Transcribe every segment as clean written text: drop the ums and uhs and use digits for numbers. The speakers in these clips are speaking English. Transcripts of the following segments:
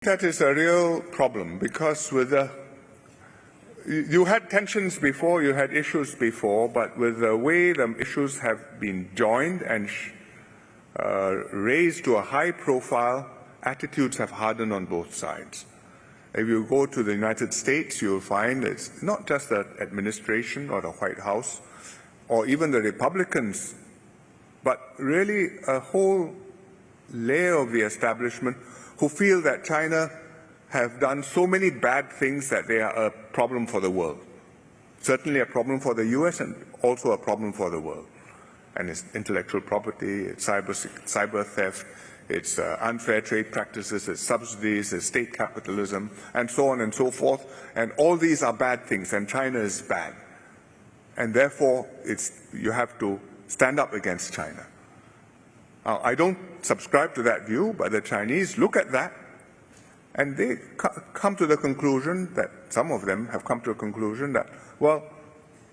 That is a real problem because you had tensions before, you had issues before, but with the way the issues have been joined and raised to a high profile, attitudes have hardened on both sides. If you go to the United States, you'll find it's not just the administration or the White House or even the Republicans, but really a whole layer of the establishment who feel that China have done so many bad things that they are a problem for the world. Certainly a problem for the US and also a problem for the world. And it's intellectual property, it's cyber theft, it's unfair trade practices, it's subsidies, it's state capitalism, and so on and so forth. And all these are bad things, and China is bad. And therefore, you have to stand up against China. Now, I don't subscribe to that view, but the Chinese look at that and they come to the conclusion that some of them have come to a conclusion that, well,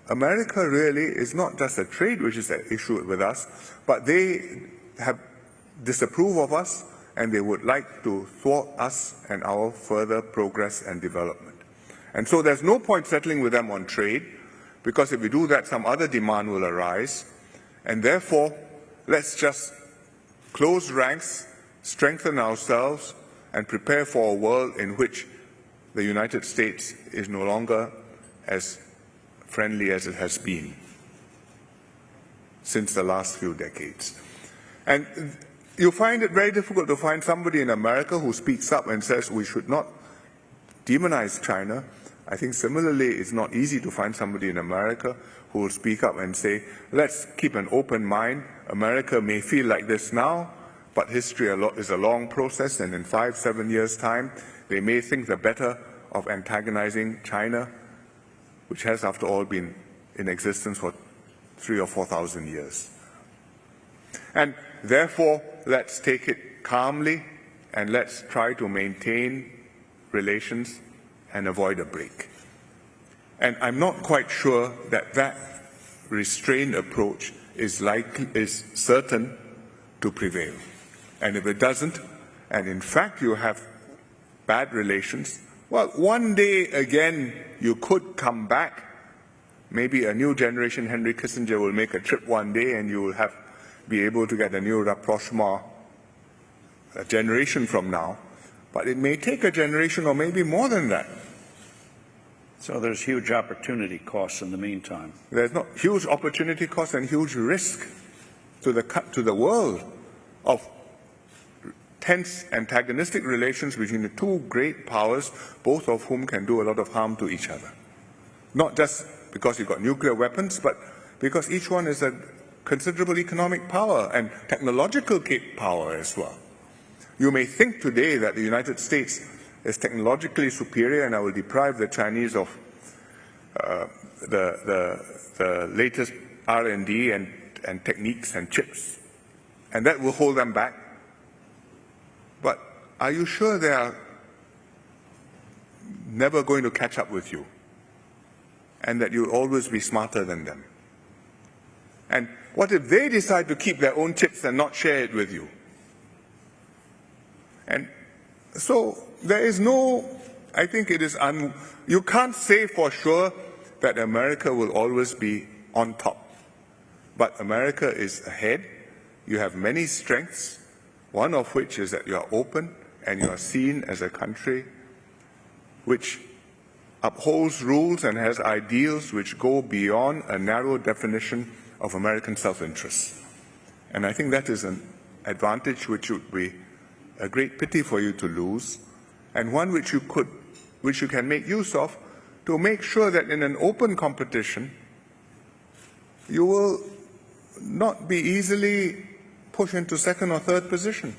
America really is not just a trade which is an issue with us, but they have disapprove of us and they would like to thwart us and our further progress and development. And so there's no point settling with them on trade, because if we do that, some other demand will arise, and therefore let's just close ranks, strengthen ourselves, and prepare for a world in which the United States is no longer as friendly as it has been since the last few decades. And you find it very difficult to find somebody in America who speaks up and says we should not demonize China. I think similarly it's not easy to find somebody in America who will speak up and say, let's keep an open mind. America may feel like this now, but history is a long process, and in 5-7 years' time, they may think the better of antagonizing China, which has, after all, been in existence for 3,000 or 4,000 years. And therefore, let's take it calmly, and let's try to maintain relations and avoid a break. And I'm not quite sure that that restrained approach is certain to prevail. And if it doesn't, and in fact you have bad relations, well, one day again you could come back. Maybe a new generation, Henry Kissinger, will make a trip one day and you will be able to get a new rapprochement a generation from now. But it may take a generation or maybe more than that. So there's huge opportunity costs in the meantime. There's not huge opportunity costs and huge risk to the world of tense antagonistic relations between the two great powers, both of whom can do a lot of harm to each other. Not just because you've got nuclear weapons, but because each one is a considerable economic power and technological power as well. You may think today that the United States is technologically superior, and I will deprive the Chinese of the latest R&D and techniques and chips, and that will hold them back. But are you sure they are never going to catch up with you, and that you'll always be smarter than them? And what if they decide to keep their own chips and not share it with you? And so there is I think it is, you can't say for sure that America will always be on top. But America is ahead. You have many strengths, one of which is that you are open and you are seen as a country which upholds rules and has ideals which go beyond a narrow definition of American self-interest. And I think that is an advantage which would be a great pity for you to lose, and one which you can make use of to make sure that in an open competition you will not be easily pushed into second or third position.